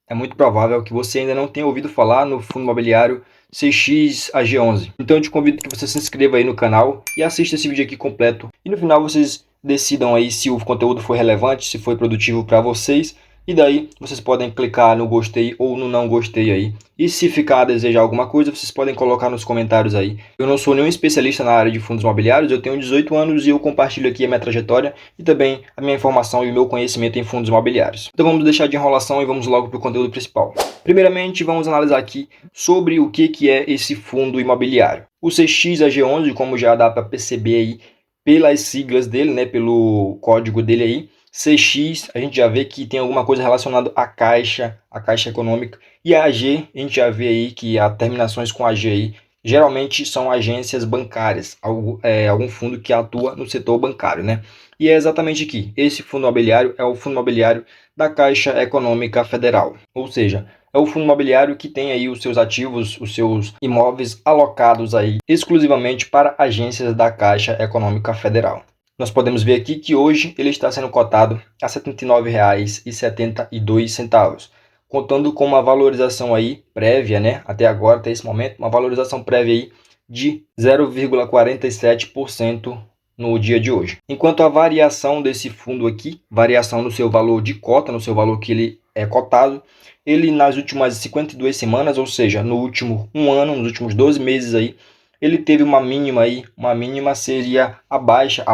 é muito provável que você ainda não tenha ouvido falar no fundo imobiliário CXAG11. Então eu te convido que você se inscreva aí no canal e assista esse vídeo aqui completo. E no final vocês decidam aí se o conteúdo foi relevante, se foi produtivo para vocês. E daí vocês podem clicar no gostei ou no não gostei aí. E se ficar a desejar alguma coisa, vocês podem colocar nos comentários aí. Eu não sou nenhum especialista na área de fundos imobiliários, eu tenho 18 anos e eu compartilho aqui a minha trajetória e também a minha informação e o meu conhecimento em fundos imobiliários. Então vamos deixar de enrolação e vamos logo para o conteúdo principal. Primeiramente, vamos analisar aqui sobre o que é esse fundo imobiliário. O CXAG11, como já dá para perceber aí pelas siglas dele, né, pelo código dele aí, CX, a gente já vê que tem alguma coisa relacionada à Caixa, a Caixa Econômica, e a AG, a gente já vê aí que as terminações com AG aí, geralmente são agências bancárias, algum fundo que atua no setor bancário, né? E é exatamente aqui, esse fundo imobiliário é o fundo imobiliário da Caixa Econômica Federal, ou seja, é o fundo imobiliário que tem aí os seus ativos, os seus imóveis alocados aí exclusivamente para agências da Caixa Econômica Federal. Nós podemos ver aqui que hoje ele está sendo cotado a R$ 79,72, contando com uma valorização aí prévia, né, até agora, até esse momento, uma valorização prévia aí de 0,47% no dia de hoje. Enquanto a variação desse fundo aqui, variação no seu valor de cota, no seu valor que ele é cotado, ele nas últimas 52 semanas, ou seja, no último um ano, nos últimos 12 meses aí, ele teve uma mínima aí, uma mínima seria a baixa,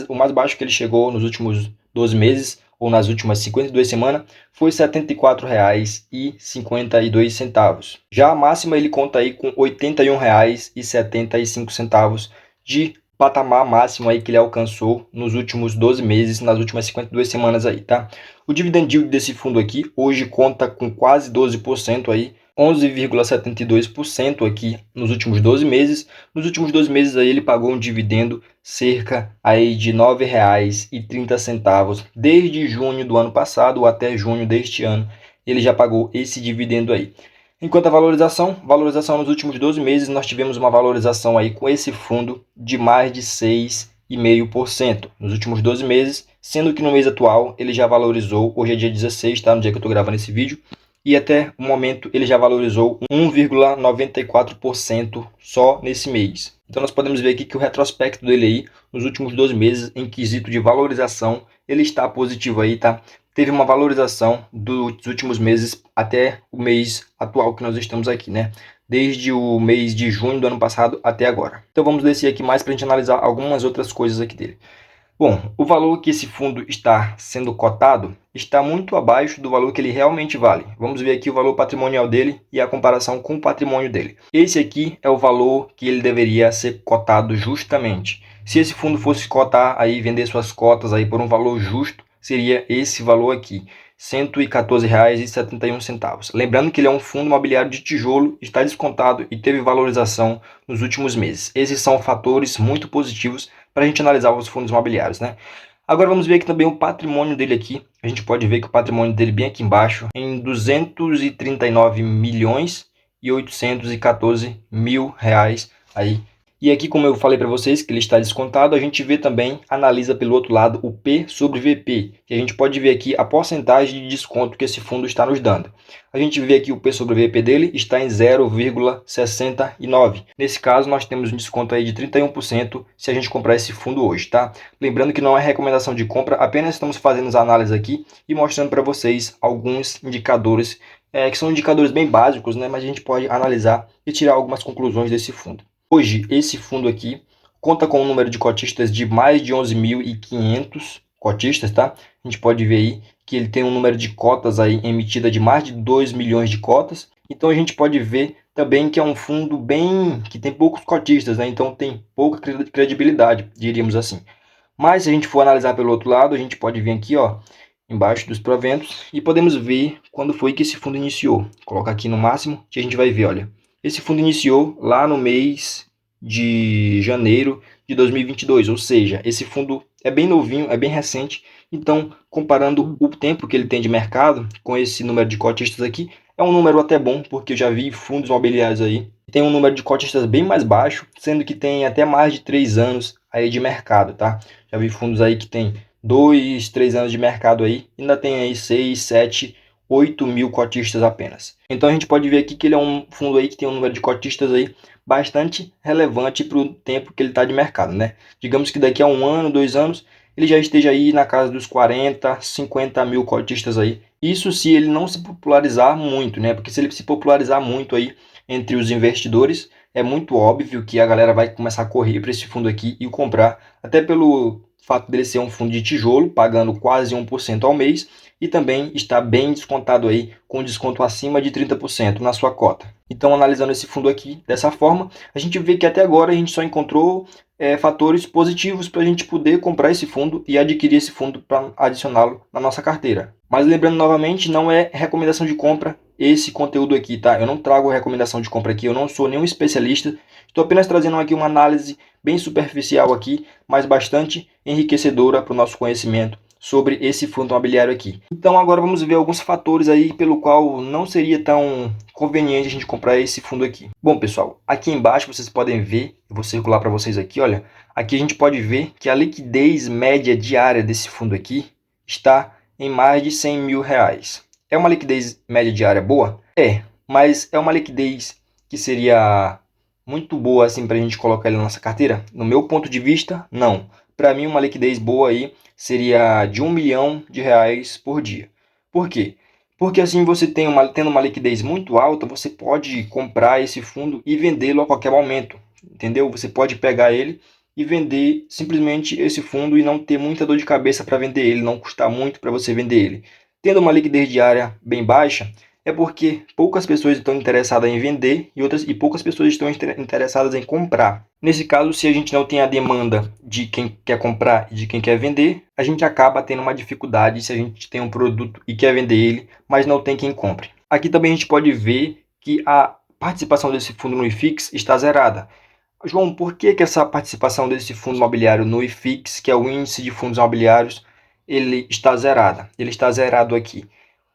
o mais baixo que ele chegou nos últimos 12 meses, ou nas últimas 52 semanas, foi R$ 74,52. Já a máxima ele conta aí com R$ 81,75 de patamar máximo aí que ele alcançou nos últimos 12 meses, nas últimas 52 semanas aí, tá? O dividend yield desse fundo aqui hoje conta com quase 12% aí, 11,72% aqui nos últimos 12 meses. Nos últimos 12 meses aí ele pagou um dividendo cerca aí de R$ 9,30. Desde junho do ano passado até junho deste ano, ele já pagou esse dividendo aí. Enquanto a valorização nos últimos 12 meses, nós tivemos uma valorização aí com esse fundo de mais de 6,5% nos últimos 12 meses, sendo que no mês atual ele já valorizou, hoje é dia 16, tá? No dia que eu estou gravando esse vídeo, e até o momento ele já valorizou 1,94% só nesse mês. Então nós podemos ver aqui que o retrospecto dele aí, nos últimos 12 meses, em quesito de valorização, ele está positivo aí, tá? Teve uma valorização dos últimos meses até o mês atual que nós estamos aqui, né? Desde o mês de junho do ano passado até agora. Então vamos descer aqui mais para a gente analisar algumas outras coisas aqui dele. Bom, o valor que esse fundo está sendo cotado está muito abaixo do valor que ele realmente vale. Vamos ver aqui o valor patrimonial dele e a comparação com o patrimônio dele. Esse aqui é o valor que ele deveria ser cotado justamente. Se esse fundo fosse cotar aí, vender suas cotas aí por um valor justo, seria esse valor aqui, R$ 114,71. Lembrando que ele é um fundo imobiliário de tijolo, está descontado e teve valorização nos últimos meses. Esses são fatores muito positivos para a gente analisar os fundos imobiliários, né? Agora vamos ver aqui também o patrimônio dele aqui. A gente pode ver que o patrimônio dele bem aqui embaixo, em 239 milhões e 814 mil reais aí. E aqui, como eu falei para vocês, que ele está descontado, a gente vê também, analisa pelo outro lado o P sobre VP, que a gente pode ver aqui a porcentagem de desconto que esse fundo está nos dando. A gente vê aqui o P sobre VP dele está em 0,69. Nesse caso, nós temos um desconto aí de 31% se a gente comprar esse fundo hoje, tá? Lembrando que não é recomendação de compra, apenas estamos fazendo as análises aqui e mostrando para vocês alguns indicadores, que são indicadores bem básicos, né? Mas a gente pode analisar e tirar algumas conclusões desse fundo. Hoje, esse fundo aqui conta com um número de cotistas de mais de 11.500 cotistas, tá? A gente pode ver aí que ele tem um número de cotas aí emitida de mais de 2 milhões de cotas. Então a gente pode ver também que é um fundo que tem poucos cotistas, né? Então tem pouca credibilidade, diríamos assim. Mas se a gente for analisar pelo outro lado, a gente pode vir aqui, ó, embaixo dos proventos e podemos ver quando foi que esse fundo iniciou. Vou colocar aqui no máximo que a gente vai ver, olha. Esse fundo iniciou lá no mês de janeiro de 2022, ou seja, esse fundo é bem novinho, é bem recente. Então, comparando o tempo que ele tem de mercado com esse número de cotistas aqui, é um número até bom, porque eu já vi fundos imobiliários aí que tem um número de cotistas bem mais baixo, sendo que tem até mais de 3 anos aí de mercado, tá? Já vi fundos aí que tem 2, 3 anos de mercado aí, ainda tem aí 6, 7, 8 mil cotistas apenas. Então a gente pode ver aqui que ele é um fundo aí que tem um número de cotistas aí bastante relevante para o tempo que ele está de mercado, né? Digamos que daqui a 1 ano, 2 anos, ele já esteja aí na casa dos 40, 50 mil cotistas aí. Isso se ele não se popularizar muito, né? Porque se ele se popularizar muito aí entre os investidores, é muito óbvio que a galera vai começar a correr para esse fundo aqui e comprar, até pelo fato dele ser um fundo de tijolo, pagando quase 1% ao mês, e também está bem descontado aí, com desconto acima de 30% na sua cota. Então, analisando esse fundo aqui dessa forma, a gente vê que até agora a gente só encontrou fatores positivos para a gente poder comprar esse fundo e adquirir esse fundo para adicioná-lo na nossa carteira. Mas lembrando novamente, não é recomendação de compra esse conteúdo aqui, tá? Eu não trago recomendação de compra aqui, eu não sou nenhum especialista, estou apenas trazendo aqui uma análise bem superficial aqui, mas bastante enriquecedora para o nosso conhecimento sobre esse fundo imobiliário aqui. Então agora vamos ver alguns fatores aí pelo qual não seria tão conveniente a gente comprar esse fundo aqui. Bom, pessoal, aqui embaixo vocês podem ver, eu vou circular para vocês aqui, olha, aqui a gente pode ver que a liquidez média diária desse fundo aqui está em mais de 100 mil reais. É uma liquidez média diária boa? É, mas é uma liquidez que seria muito boa assim para a gente colocar ele na nossa carteira? No meu ponto de vista, não. Para mim, uma liquidez boa aí seria de R$ 1 milhão por dia. Por quê? Porque assim você tendo uma liquidez muito alta, você pode comprar esse fundo e vendê-lo a qualquer momento, entendeu? Você pode pegar ele e vender simplesmente esse fundo e não ter muita dor de cabeça para vender ele, não custar muito para você vender ele. Tendo uma liquidez diária bem baixa, é porque poucas pessoas estão interessadas em vender e poucas pessoas estão interessadas em comprar. Nesse caso, se a gente não tem a demanda de quem quer comprar e de quem quer vender, a gente acaba tendo uma dificuldade se a gente tem um produto e quer vender ele, mas não tem quem compre. Aqui também a gente pode ver que a participação desse fundo no IFIX está zerada. João, por que essa participação desse fundo imobiliário no IFIX, que é o índice de fundos imobiliários, ele está zerada? Ele está zerado aqui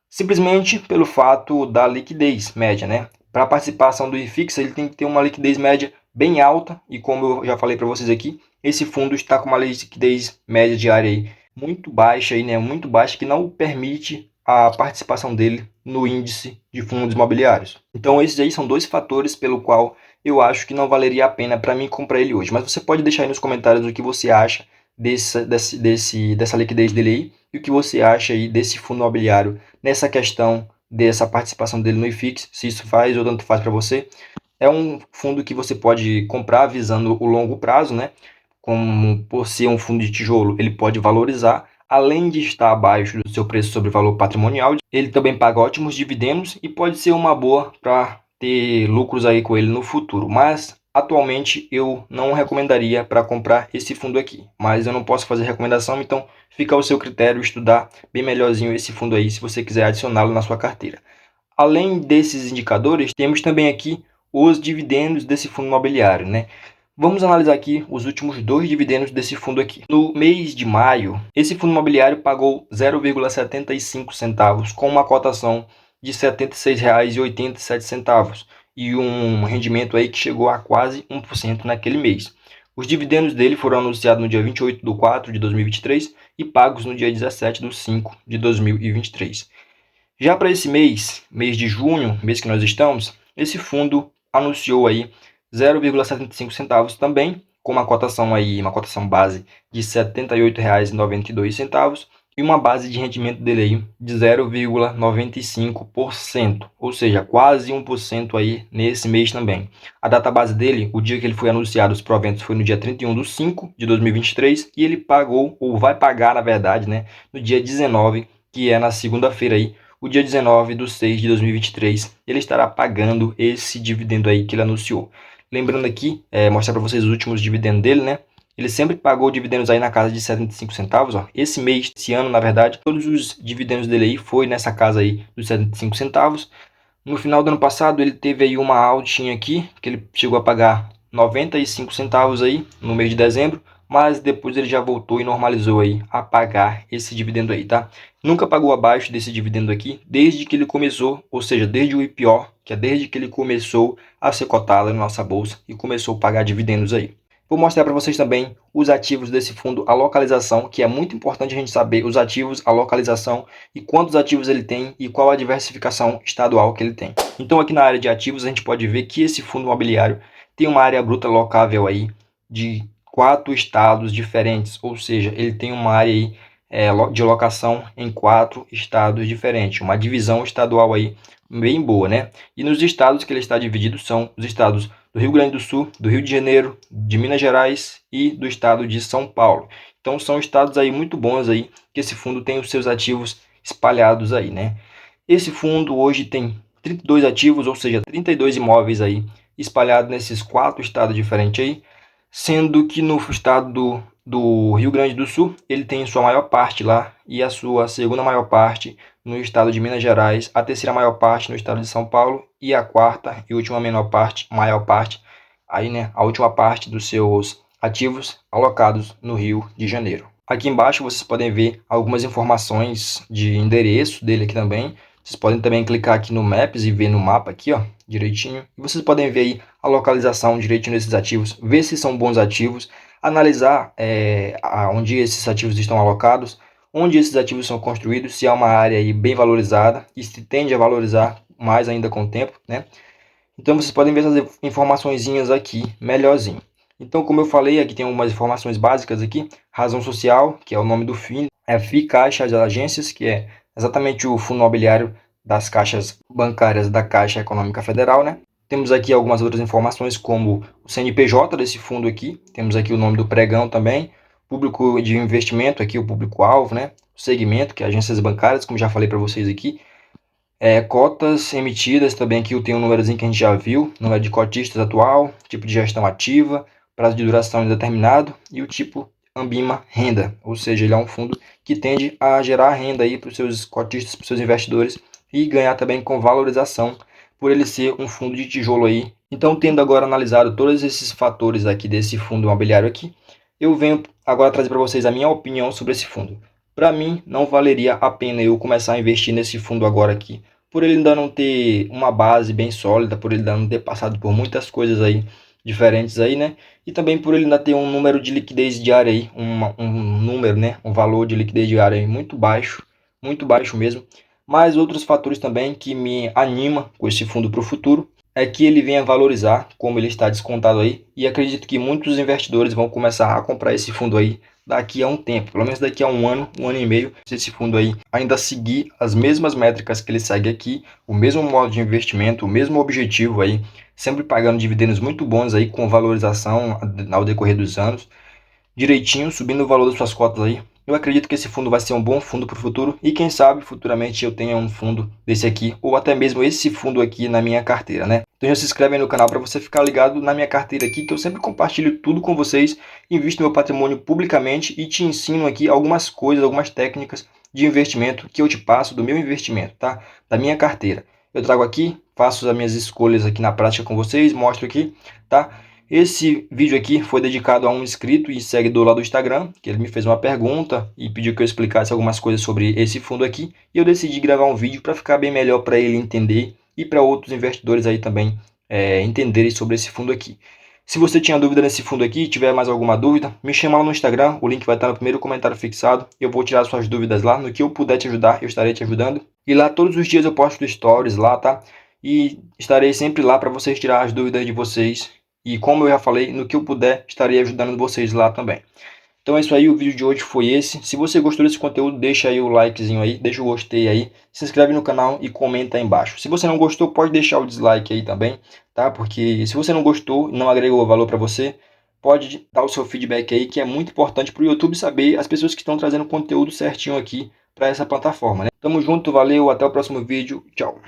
simplesmente pelo fato da liquidez média, né? Para a participação do IFIX, ele tem que ter uma liquidez média bem alta, e como eu já falei para vocês aqui, esse fundo está com uma liquidez média diária aí muito baixa, aí, né? Muito baixa, que não permite a participação dele no índice de fundos imobiliários. Então esses aí são dois fatores pelo qual eu acho que não valeria a pena para mim comprar ele hoje. Mas você pode deixar aí nos comentários o que você acha dessa liquidez dele aí, e o que você acha aí desse fundo imobiliário nessa questão dessa participação dele no IFIX, se isso faz ou tanto faz para você. É um fundo que você pode comprar visando o longo prazo, né? Como por ser um fundo de tijolo, ele pode valorizar, além de estar abaixo do seu preço sobre valor patrimonial, ele também paga ótimos dividendos e pode ser uma boa para ter lucros aí com ele no futuro. Mas atualmente eu não recomendaria para comprar esse fundo aqui, mas eu não posso fazer recomendação, então fica ao seu critério estudar bem melhorzinho esse fundo aí, se você quiser adicioná-lo na sua carteira. Além desses indicadores, temos também aqui os dividendos desse fundo imobiliário, né? Vamos analisar aqui os últimos 2 dividendos desse fundo aqui. No mês de maio, esse fundo imobiliário pagou 0,75 centavos, com uma cotação de R$ 76,87 e um rendimento aí que chegou a quase 1% naquele mês. Os dividendos dele foram anunciados no dia 28 de 4 de 2023 e pagos no dia 17 de 5 de 2023. Já para esse mês de junho, mês que nós estamos, esse fundo anunciou aí 0,75 centavos também, com uma cotação base de R$ 78,92 e uma base de rendimento dele aí de 0,95%, ou seja, quase 1% aí nesse mês também. A data base dele, o dia que ele foi anunciado os proventos foi no dia 31 de 5 de 2023 e ele pagou, ou vai pagar na verdade, né, no dia 19, que é na segunda-feira aí, o dia 19 de 6 de 2023, ele estará pagando esse dividendo aí que ele anunciou. Lembrando aqui, mostrar para vocês os últimos dividendos dele, né? Ele sempre pagou dividendos aí na casa de 75 centavos, ó. Esse mês, esse ano, na verdade, todos os dividendos dele aí foi nessa casa aí dos 75 centavos. No final do ano passado, ele teve aí uma altinha aqui, que ele chegou a pagar 95 centavos aí no mês de dezembro, mas depois ele já voltou e normalizou aí a pagar esse dividendo aí, tá? Nunca pagou abaixo desse dividendo aqui desde que ele começou, ou seja, desde o IPO, que é desde que ele começou a ser cotado na nossa bolsa e começou a pagar dividendos aí. Vou mostrar para vocês também os ativos desse fundo, a localização, que é muito importante a gente saber os ativos, a localização e quantos ativos ele tem e qual a diversificação estadual que ele tem. Então aqui na área de ativos a gente pode ver que esse fundo imobiliário tem uma área bruta locável aí de 4 estados diferentes, ou seja, ele tem uma área aí de locação em 4 estados diferentes, uma divisão estadual aí bem boa, né? E nos estados que ele está dividido são os estados do Rio Grande do Sul, do Rio de Janeiro, de Minas Gerais e do estado de São Paulo. Então são estados aí muito bons aí que esse fundo tem os seus ativos espalhados aí, né? Esse fundo hoje tem 32 ativos, ou seja, 32 imóveis aí espalhados nesses 4 estados diferentes aí, sendo que no estado do Rio Grande do Sul ele tem sua maior parte lá e a sua segunda maior parte no estado de Minas Gerais, a terceira maior parte no estado de São Paulo e a quarta e última maior parte, aí, né, a última parte dos seus ativos alocados no Rio de Janeiro. Aqui embaixo vocês podem ver algumas informações de endereço dele aqui também. Vocês podem também clicar aqui no Maps e ver no mapa aqui, ó, direitinho. E vocês podem ver aí a localização direitinho desses ativos, ver se são bons ativos, analisar onde esses ativos estão alocados, onde esses ativos são construídos, se é uma área aí bem valorizada e se tende a valorizar mais ainda com o tempo, né? Então vocês podem ver essas informaçõezinhas aqui melhorzinho. Então, como eu falei, aqui tem algumas informações básicas aqui. Razão social, que é o nome do FII, FII Caixa das Agências, que é exatamente o fundo imobiliário das caixas bancárias da Caixa Econômica Federal, né? Temos aqui algumas outras informações, como o CNPJ desse fundo aqui. Temos aqui o nome do pregão também. Público de investimento, aqui o público-alvo, né? O segmento, que é agências bancárias, como já falei para vocês aqui. Cotas emitidas, também aqui eu tenho um númerozinho que a gente já viu. Número de cotistas atual, tipo de gestão ativa, prazo de duração indeterminado e o tipo Ambima Renda, ou seja, ele é um fundo que tende a gerar renda aí para os seus cotistas, para os seus investidores e ganhar também com valorização por ele ser um fundo de tijolo aí. Então, tendo agora analisado todos esses fatores aqui desse fundo imobiliário aqui, eu venho agora trazer para vocês a minha opinião sobre esse fundo. Para mim, não valeria a pena eu começar a investir nesse fundo agora aqui, por ele ainda não ter uma base bem sólida, por ele ainda não ter passado por muitas coisas aí diferentes aí, né? E também por ele ainda ter um número de liquidez diária aí, um número, né? Um valor de liquidez diária aí muito baixo mesmo. Mas outros fatores também que me anima com esse fundo para o futuro é que ele venha valorizar, como ele está descontado aí, e acredito que muitos investidores vão começar a comprar esse fundo aí daqui a um tempo, pelo menos daqui a um ano e meio, se esse fundo aí ainda seguir as mesmas métricas que ele segue aqui, o mesmo modo de investimento, o mesmo objetivo aí, sempre pagando dividendos muito bons aí com valorização ao decorrer dos anos, direitinho, subindo o valor das suas cotas aí. Eu acredito que esse fundo vai ser um bom fundo para o futuro e quem sabe futuramente eu tenha um fundo desse aqui ou até mesmo esse fundo aqui na minha carteira, né? Então já se inscreve aí no canal para você ficar ligado na minha carteira aqui, que eu sempre compartilho tudo com vocês, invisto meu patrimônio publicamente e te ensino aqui algumas coisas, algumas técnicas de investimento que eu te passo do meu investimento, tá? Da minha carteira. Eu trago aqui, faço as minhas escolhas aqui na prática com vocês, mostro aqui, tá? Esse vídeo aqui foi dedicado a um inscrito e seguidor lá do Instagram, que ele me fez uma pergunta e pediu que eu explicasse algumas coisas sobre esse fundo aqui. E eu decidi gravar um vídeo para ficar bem melhor para ele entender e para outros investidores aí também entenderem sobre esse fundo aqui. Se você tinha dúvida nesse fundo aqui e tiver mais alguma dúvida, me chama lá no Instagram, o link vai estar no primeiro comentário fixado. Eu vou tirar suas dúvidas lá, no que eu puder te ajudar, eu estarei te ajudando. E lá todos os dias eu posto stories lá, tá? E estarei sempre lá para vocês tirar as dúvidas de vocês. E como eu já falei, no que eu puder, estarei ajudando vocês lá também. Então é isso aí, o vídeo de hoje foi esse. Se você gostou desse conteúdo, deixa aí o likezinho aí, deixa o gostei aí, se inscreve no canal e comenta aí embaixo. Se você não gostou, pode deixar o dislike aí também, tá? Porque se você não gostou e não agregou valor para você, pode dar o seu feedback aí, que é muito importante para o YouTube saber as pessoas que estão trazendo conteúdo certinho aqui para essa plataforma, né? Tamo junto, valeu, até o próximo vídeo, tchau!